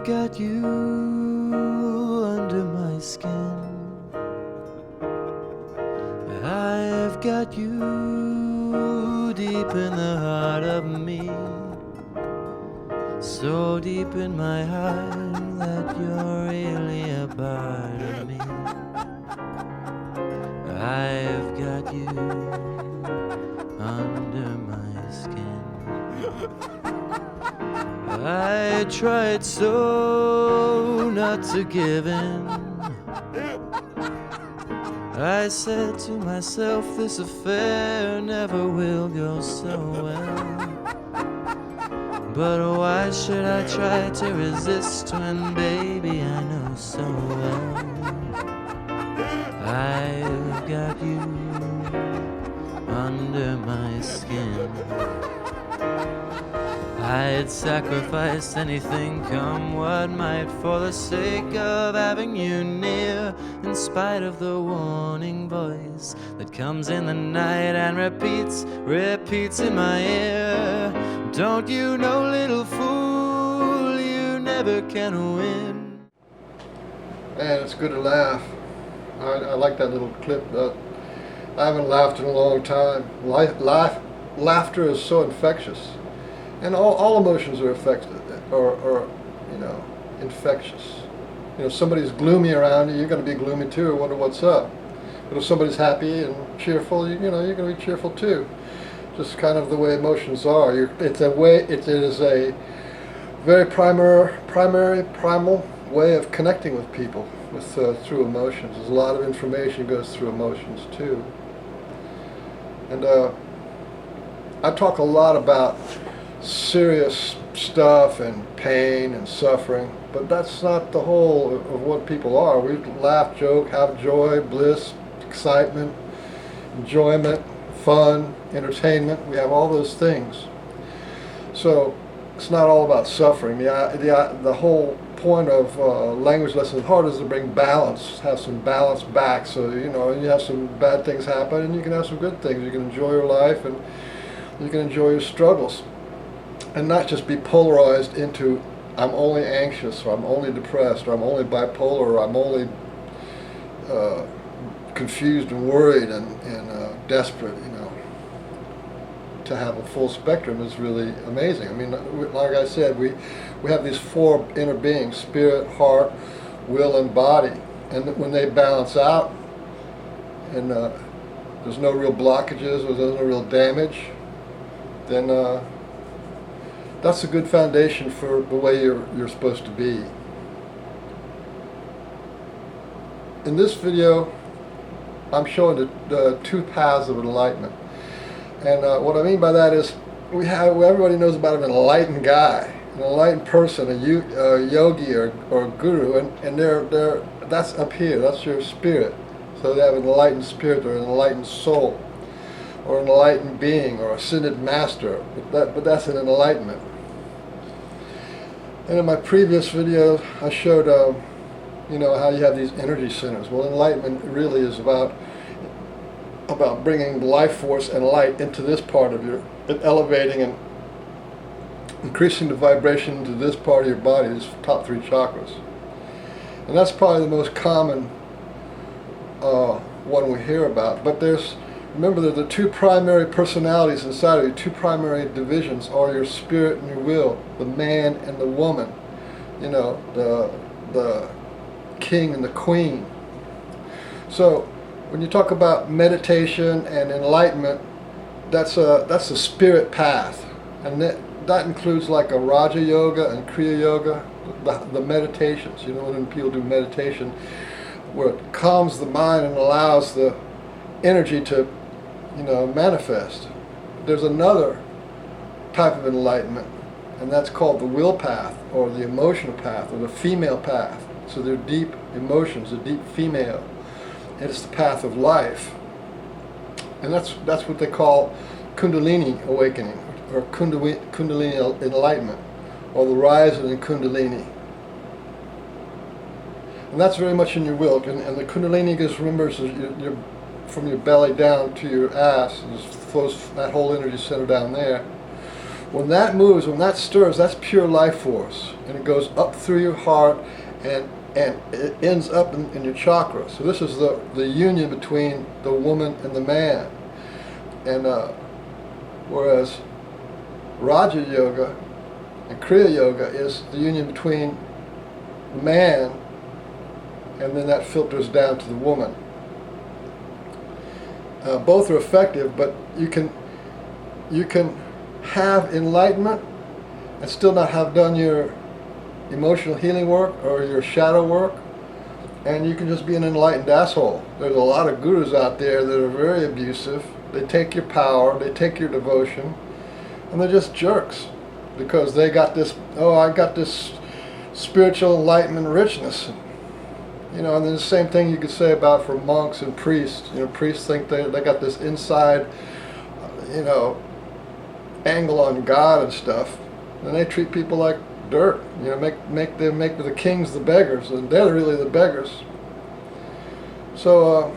got you under my skin. I've got you deep in the heart of me, so deep in my heart that you're really a part of me. I've got you under my skin. I tried so not to give in. I said to myself, this affair never will go so well. But why should I try to resist when, baby, I know so well I've got you under my skin. I'd sacrifice anything, come what might, for the sake of having you near, in spite of the warning voice that comes in the night and repeats in my ear. Don't you know, little fool, you never can win. Man, it's good to laugh. I like that little clip. I haven't laughed in a long time. Laughter is so infectious. And all emotions are infectious. You know, if somebody's gloomy around you, you're going to be gloomy too, or wonder what's up. But if somebody's happy and cheerful, you're going to be cheerful too. Just kind of the way emotions are. It is a very primal way of connecting with people through emotions. There's a lot of information goes through emotions too. And I talk a lot about serious stuff and pain and suffering, but that's not the whole of what people are. We laugh, joke, have joy, bliss, excitement, enjoyment, fun, entertainment. We have all those things. So it's not all about suffering. The whole point of language lessons hard is to bring balance, have some balance back. So you have some bad things happen, and you can have some good things. You can enjoy your life, and you can enjoy your struggles, and not just be polarized into I'm only anxious, or I'm only depressed, or I'm only bipolar, or I'm only confused and worried and desperate. To have a full spectrum is really amazing. I mean, like I said, we have these four inner beings: spirit, heart, will, and body. And when they balance out, and there's no real blockages, or there's no real damage, then that's a good foundation for the way you're supposed to be. In this video, I'm showing the two paths of enlightenment. And what I mean by that is, everybody knows about an enlightened guy, an enlightened person, a yogi or guru, and that's up here, that's your spirit. So they have an enlightened spirit, or an enlightened soul, or an enlightened being, or ascended master, but that's an enlightenment. And in my previous video, I showed how you have these energy centers. Well, enlightenment really is about bringing life force and light into this part of and elevating and increasing the vibration into this part of your body, these top three chakras. And that's probably the most common one we hear about. But remember that the two primary personalities inside of you, two primary divisions, are your spirit and your will, the man and the woman, the king and the queen. So when you talk about meditation and enlightenment, that's a spirit path, and that includes like a Raja Yoga and Kriya Yoga, the meditations. When people do meditation, where it calms the mind and allows the energy to, manifest. There's another type of enlightenment, and that's called the will path, or the emotional path, or the female path. So they're deep emotions, they're deep female. It's the path of life, and that's what they call Kundalini awakening, or Kundalini enlightenment, or the rise in Kundalini. And that's very much in your will. And the Kundalini, just remember, is from your belly down to your ass, and just flows that whole energy center down there. When that moves, when that stirs, that's pure life force, and it goes up through your heart, and it ends up in your chakra. So this is the union between the woman and the man. And whereas Raja Yoga and Kriya Yoga is the union between the man, and then that filters down to the woman. Both are effective, but you can have enlightenment and still not have done your emotional healing work or your shadow work, and you can just be an enlightened asshole. There's a lot of gurus out there that are very abusive. They take your power, they take your devotion, and they're just jerks because they got this, oh, I got this spiritual enlightenment richness. You know, and then the same thing you could say about for monks and priests. You know, priests think they got this inside, you know, angle on God and stuff, and they treat people like dirt. You know, make the kings the beggars, and they're really the beggars. So,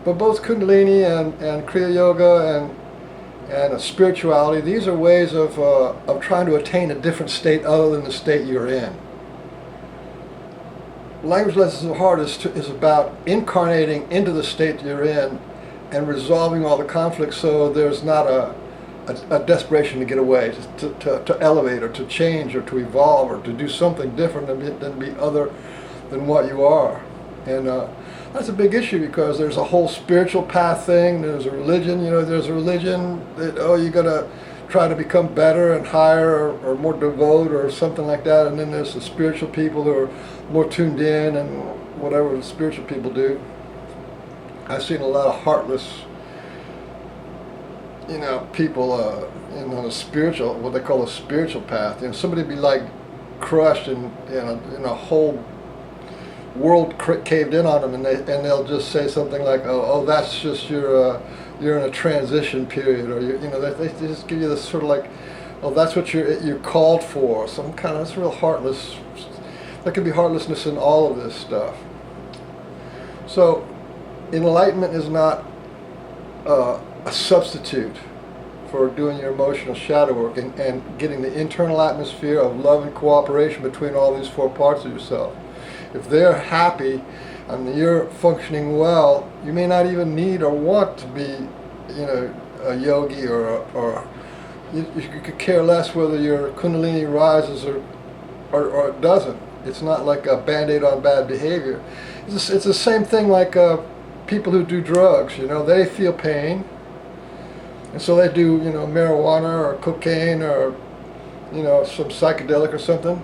but both Kundalini and Kriya Yoga and spirituality, these are ways of trying to attain a different state other than the state you're in. Language Lessons of the Heart is about incarnating into the state you're in and resolving all the conflicts, so there's not a desperation to get away, to elevate or to change or to evolve or to do something different than be other than what you are. And that's a big issue because there's a whole spiritual path thing. There's a religion, you know, there's a religion that, oh, you got to try to become better and higher or more devout or something like that. And then there's the spiritual people who are more tuned in and whatever the spiritual people do. I've seen a lot of heartless, you know, people in a spiritual, what they call a spiritual path. You know, somebody be like crushed and in a whole world caved in on them, and they'll just say something like, oh, that's just you're in a transition period, or you know, they just give you this sort of like, oh, that's what you're called for, some kind of, it's real heartless. There can be heartlessness in all of this stuff. So enlightenment is not a substitute for doing your emotional shadow work and getting the internal atmosphere of love and cooperation between all these four parts of yourself. If they're happy and you're functioning well, you may not even need or want to be, you know, a yogi or you could care less whether your Kundalini rises or it doesn't. It's not like a band-aid on bad behavior. It's the same thing like people who do drugs. You know, they feel pain, and so they do, you know, marijuana or cocaine or, you know, some psychedelic or something.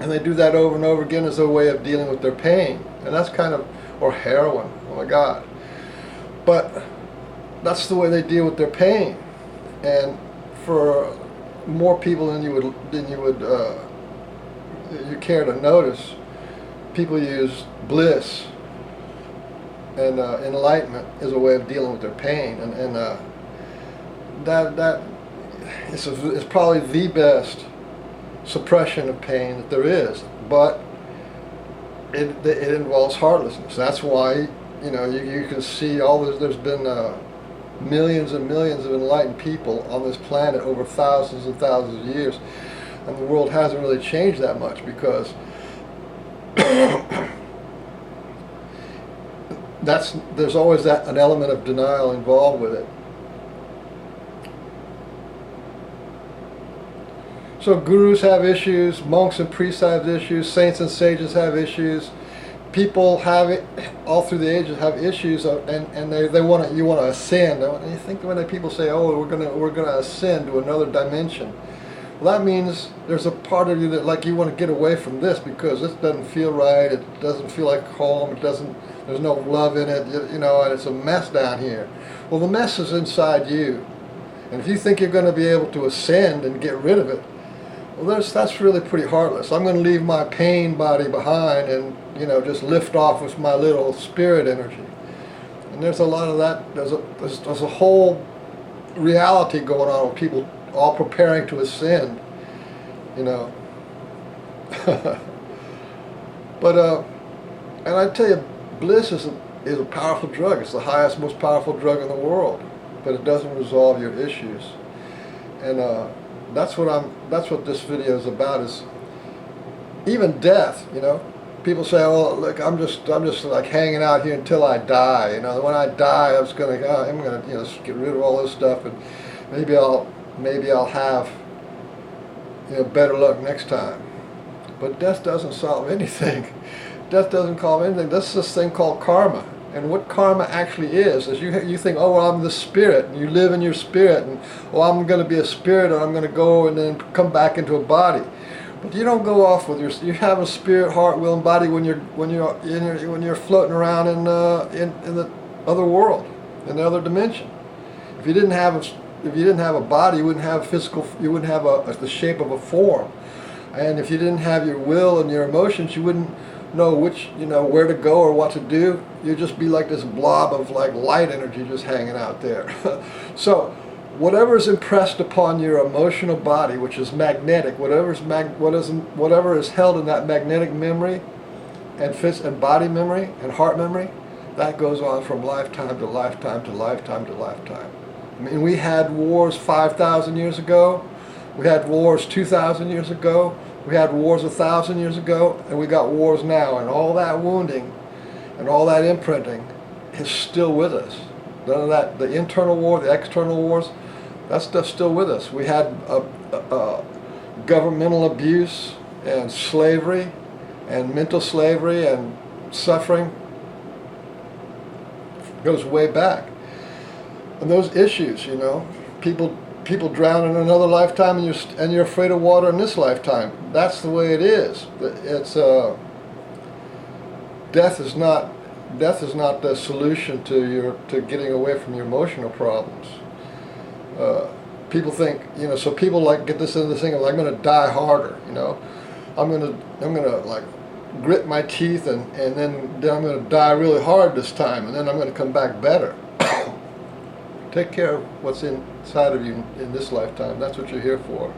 And they do that over and over again as a way of dealing with their pain. And that's kind of, or heroin, oh my God. But that's the way they deal with their pain. And for more people than you care to notice, people use bliss and enlightenment as a way of dealing with their pain. And that is probably the best suppression of pain that there is, but it involves heartlessness. That's why, you know, you can see all this. There's been millions and millions of enlightened people on this planet over thousands and thousands of years, and the world hasn't really changed that much because there's always an element of denial involved with it. So gurus have issues, monks and priests have issues, saints and sages have issues. People have it all through the ages, have issues, and you want to ascend. And you think when people say, "Oh, we're gonna ascend to another dimension," well, that means there's a part of you that, like, you want to get away from this because this doesn't feel right. It doesn't feel like home. It doesn't. There's no love in it, you know, and it's a mess down here. Well, the mess is inside you, and if you think you're going to be able to ascend and get rid of it, well, that's really pretty heartless. I'm going to leave my pain body behind and, you know, just lift off with my little spirit energy. And there's a lot of that. There's a whole reality going on with people all preparing to ascend, you know. But and I tell you, bliss is a powerful drug. It's the highest, most powerful drug in the world. but it doesn't resolve your issues. And that's what this video is about. Is even death. People say, "Oh, look, I'm just like hanging out here until I die." When I die, I'm gonna get rid of all this stuff, and maybe I'll have better luck next time. But death doesn't solve anything. Death doesn't solve anything. This is this thing called karma. And what karma actually is you think, oh, well, I'm the spirit, and you live in your spirit, and I'm going to be a spirit, and I'm going to go and then come back into a body. But you don't go off with you have a spirit, heart, will, and body when you're floating around in the other world, in the other dimension. If you didn't have a body, you wouldn't have the shape of a form. And if you didn't have your will and your emotions, you wouldn't know where to go or what to do. You'd just be like this blob of like light energy just hanging out there. So whatever is impressed upon your emotional body, which is magnetic, whatever is held in that magnetic memory and body memory and heart memory, that goes on from lifetime to lifetime to lifetime to lifetime. I mean, we had wars 5,000 years ago. We had wars 2,000 years ago. We had wars 1,000 years ago, and we got wars now. And all that wounding and all that imprinting is still with us. None of that, the internal war, the external wars, that stuff's still with us. We had governmental abuse and slavery and mental slavery and suffering. It goes way back. And those issues, people drown in another lifetime, and you're afraid of water in this lifetime. That's the way it is. It's death is not the solution to getting away from your emotional problems. People think, so people get this into this thing of I'm going to die harder. I'm gonna like grit my teeth and then I'm going to die really hard this time, and then I'm going to come back better. Take care of what's inside of you in this lifetime. That's what you're here for.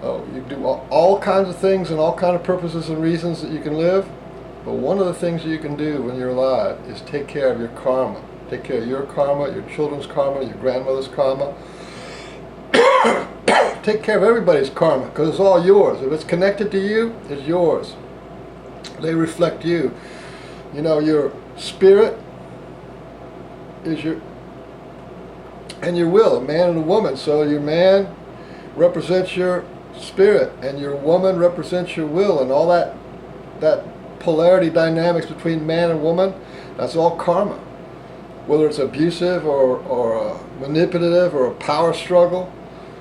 You do all kinds of things and all kinds of purposes and reasons that you can live, but one of the things that you can do when you're alive is take care of your karma. Take care of your karma, your children's karma, your grandmother's karma. Take care of everybody's karma, because it's all yours. If it's connected to you, it's yours. They reflect you. Your spirit is and your will, a man and a woman. So your man represents your spirit, and your woman represents your will, and all that polarity dynamics between man and woman, that's all karma. Whether it's abusive or manipulative or a power struggle,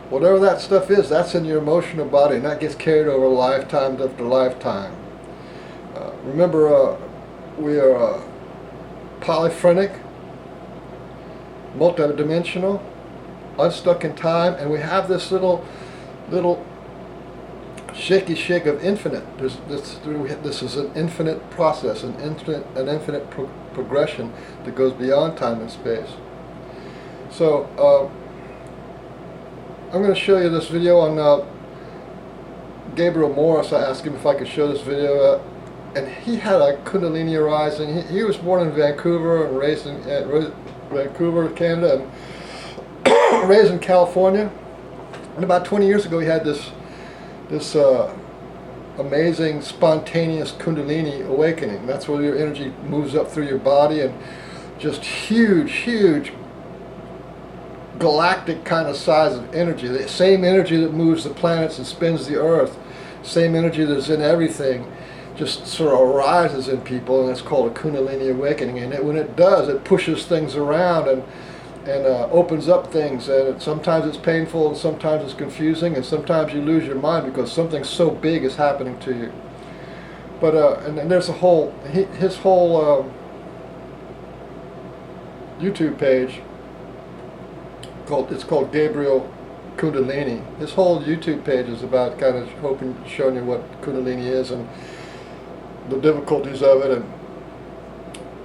whatever that stuff is, that's in your emotional body, and that gets carried over lifetime after lifetime. Remember, we are polyphrenic, multidimensional, unstuck in time, and we have this little shaky shake of infinite. This is an infinite process, an infinite progression that goes beyond time and space. So I'm going to show you this video on Gabriel Morris. I asked him if I could show this video, and he had a Kundalini arising. He was born in Vancouver and raised in Vancouver, Canada, and raised in California. And about 20 years ago, he had this amazing, spontaneous Kundalini awakening. That's where your energy moves up through your body, and just huge galactic kind of size of energy. The same energy that moves the planets and spins the earth, same energy that's in everything, just sort of arises in people, and it's called a Kundalini awakening. And when it does, it pushes things around and opens up things, and sometimes it's painful, and sometimes it's confusing, and sometimes you lose your mind because something so big is happening to you. But and there's his whole YouTube page. It's called Gabriel Kundalini. His whole YouTube page is about kind of showing you what Kundalini is and the difficulties of it.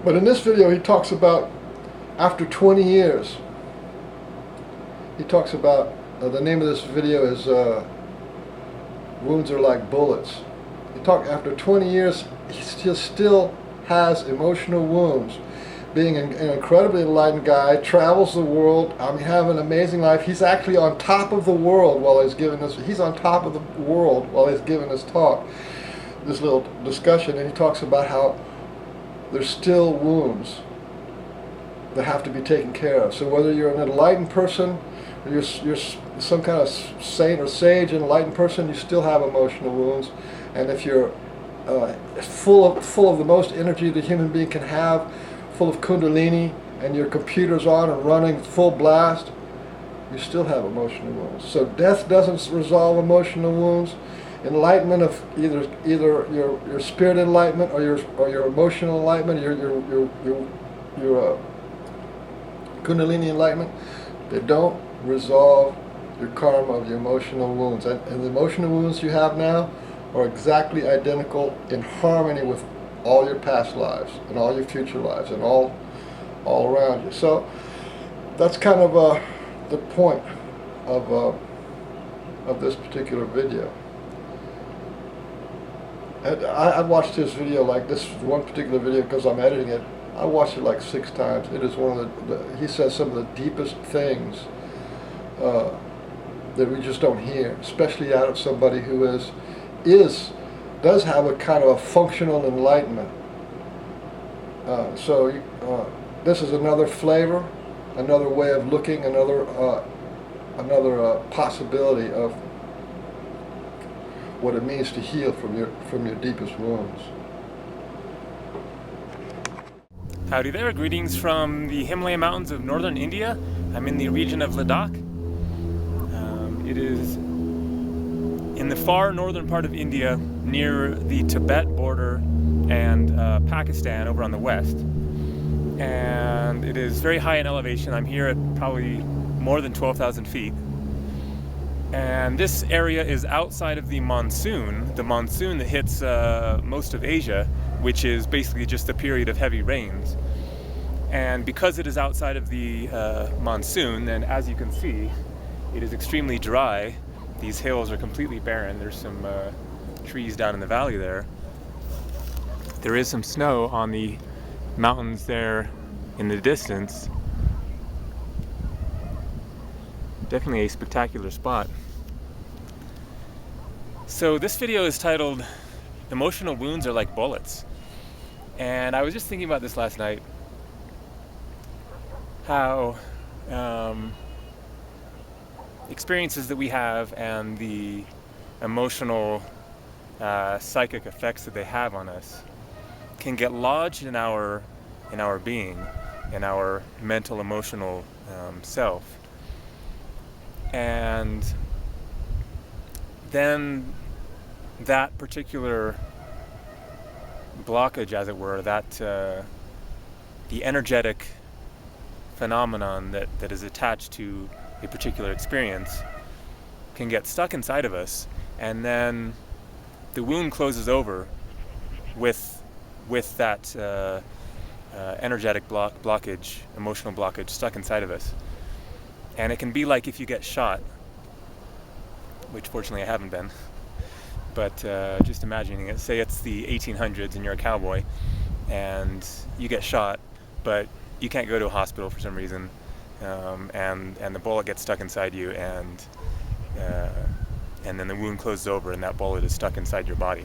But in this video, he talks about after 20 years. He talks about the name of this video is "Wounds Are Like Bullets." After 20 years, he still has emotional wounds, being an incredibly enlightened guy, travels the world. Have an amazing life. He's actually on top of the world while he's giving this. He's on top of the world while he's giving this talk, this little discussion, and he talks about how there's still wounds that have to be taken care of. So whether you're an enlightened person, or you're some kind of saint or sage, enlightened person, you still have emotional wounds. And if you're full of the most energy the human being can have, full of Kundalini, and your computer's on and running full blast, you still have emotional wounds. So death doesn't resolve emotional wounds. Enlightenment of either your spirit enlightenment or your emotional enlightenment, your Kundalini enlightenment, they don't resolve your karma of your emotional wounds. And the emotional wounds you have now are exactly identical, in harmony with all your past lives and all your future lives and all around you. So that's kind of the point of this particular video. And I watched this video, like this one particular video, because I'm editing it. I watched it like 6 times. It is one of he says some of the deepest things that we just don't hear, especially out of somebody who does have a kind of a functional enlightenment. So this is another flavor, another way of looking, another possibility of what it means to heal from your deepest wounds. Howdy there, greetings from the Himalaya mountains of northern India. I'm in the region of Ladakh. It is in the far northern part of India, near the Tibet border and Pakistan over on the west. And it is very high in elevation. I'm here at probably more than 12,000 feet. And this area is outside of the monsoon that hits most of Asia, which is basically just a period of heavy rains. And because it is outside of the monsoon, then as you can see, it is extremely dry. These hills are completely barren. There's some trees down in the valley there. There is some snow on the mountains there in the distance. Definitely a spectacular spot. So this video is titled Emotional Wounds Are Like Bullets. And I was just thinking about this last night, how experiences that we have and the emotional psychic effects that they have on us can get lodged in our being, in our mental emotional self. And then that particular blockage, as it were, that the energetic phenomenon that is attached to a particular experience can get stuck inside of us, and then the wound closes over with that energetic blockage, emotional blockage stuck inside of us. And it can be like if you get shot, which fortunately I haven't been, but just imagining it, say it's the 1800s and you're a cowboy and you get shot, but you can't go to a hospital for some reason, and the bullet gets stuck inside you, and then the wound closes over and that bullet is stuck inside your body.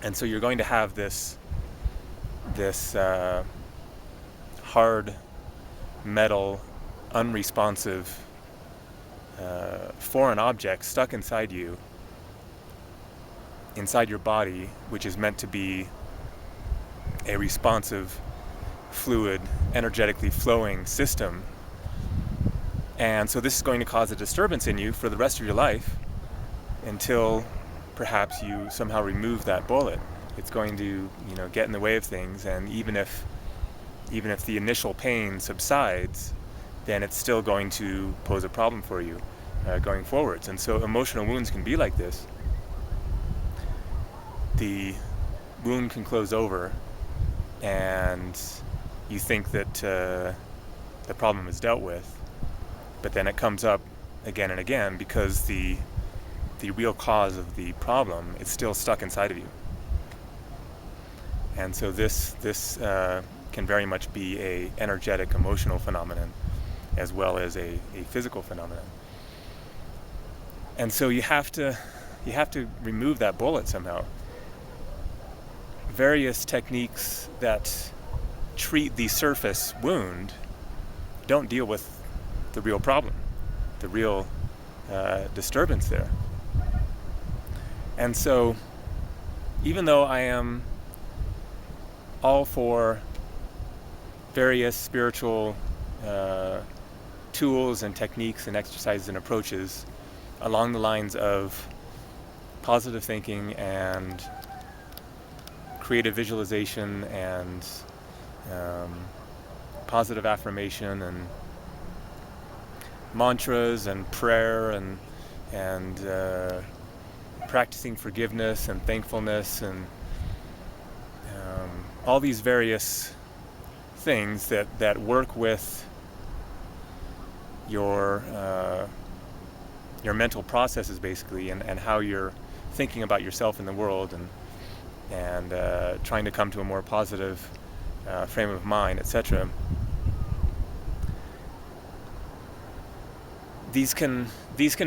And so you're going to have this hard metal, unresponsive foreign object stuck inside you, inside your body, which is meant to be a responsive, fluid, energetically flowing system. And so this is going to cause a disturbance in you for the rest of your life until perhaps you somehow remove that bullet. It's going to, get in the way of things, and even if the initial pain subsides, then it's still going to pose a problem for you going forwards. And so emotional wounds can be like this. The wound can close over, and you think that the problem is dealt with, but then it comes up again and again because the real cause of the problem is still stuck inside of you. And so this can very much be a energetic, emotional phenomenon as well as a physical phenomenon. And so you have to remove that bullet somehow. Various techniques that treat the surface wound don't deal with the real problem, the real disturbance there. And so, even though I am all for various spiritual tools and techniques and exercises and approaches along the lines of positive thinking and creative visualization and positive affirmation and mantras and prayer and practicing forgiveness and thankfulness and all these various things that work with your mental processes basically, and how you're thinking about yourself in the world, and trying to come to a more positive frame of mind, etc. These can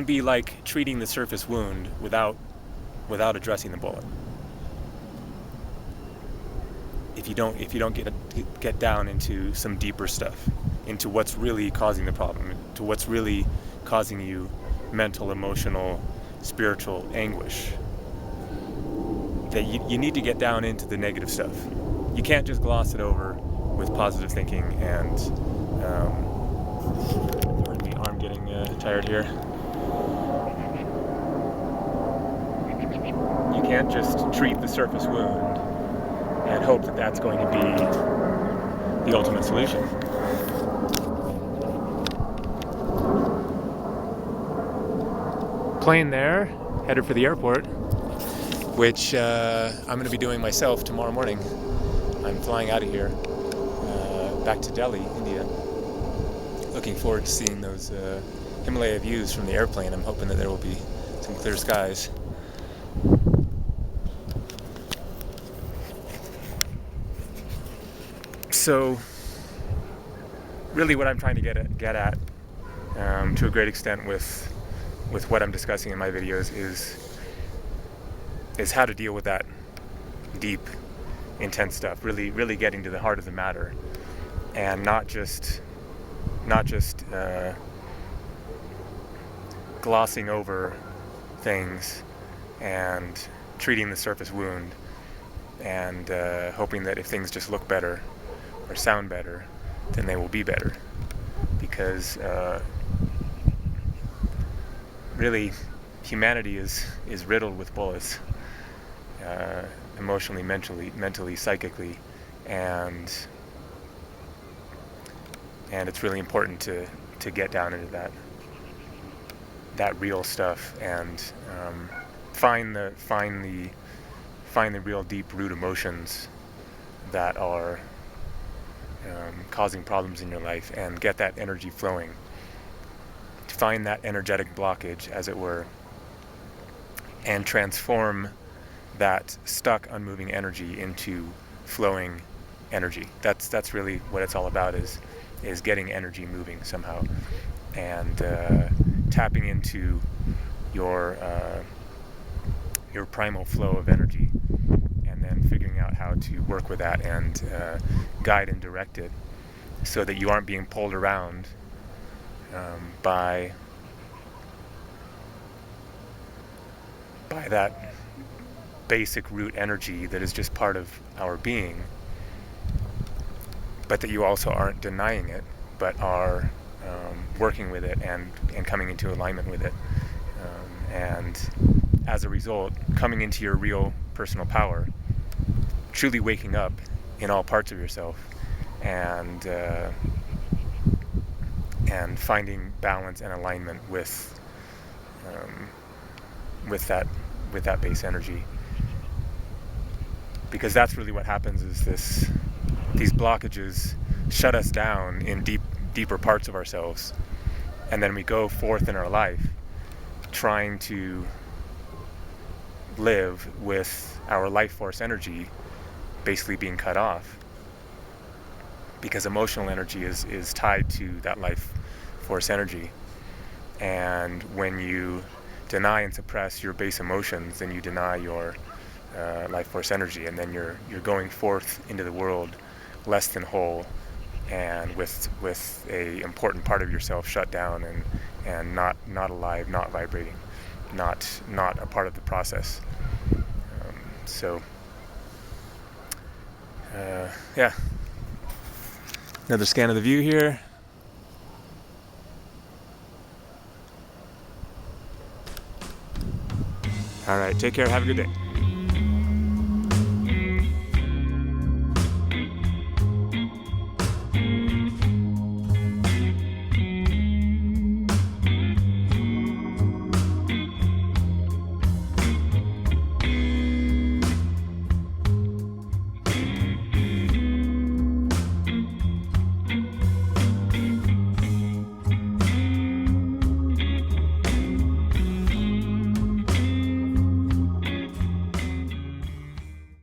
be like treating the surface wound without addressing the bullet. If you don't get down into some deeper stuff, into what's really causing the problem, to what's really causing you mental, emotional, spiritual anguish, that you need to get down into the negative stuff. You can't just gloss it over with positive thinking and pardon me, arm getting tired here. You can't just treat the surface wound and hope that that's going to be the ultimate solution. Plane there, headed for the airport, which I'm going to be doing myself tomorrow morning. I'm flying out of here back to Delhi, India. Looking forward to seeing those Himalaya views from the airplane. I'm hoping that there will be some clear skies. So, really what I'm trying to get at to a great extent with what I'm discussing in my videos is how to deal with that deep, intense stuff. Really getting to the heart of the matter, and not just glossing over things and treating the surface wound and hoping that if things just look better or sound better, then they will be better. Because really, humanity is riddled with bullets, emotionally, mentally, psychically, and it's really important to get down into that real stuff and find the real deep root emotions that are causing problems in your life, and get that energy flowing. Find that energetic blockage, as it were, and transform that stuck, unmoving energy into flowing energy. That's really what it's all about, is getting energy moving somehow, and tapping into your primal flow of energy, and then figuring out how to work with that and guide and direct it so that you aren't being pulled around by that basic root energy that is just part of our being, but that you also aren't denying it, but are working with it and coming into alignment with it, and as a result coming into your real personal power, truly waking up in all parts of yourself, and finding balance and alignment with that base energy. Because that's really what happens, is these blockages shut us down in deeper parts of ourselves, and then we go forth in our life trying to live with our life force energy basically being cut off, because emotional energy is tied to that life force energy. And when you deny and suppress your base emotions, then you deny your life force energy, and then you're going forth into the world less than whole, and with a important part of yourself shut down and not alive, not vibrating, not a part of the process. Yeah. Another scan of the view here. All right, take care. Have a good day.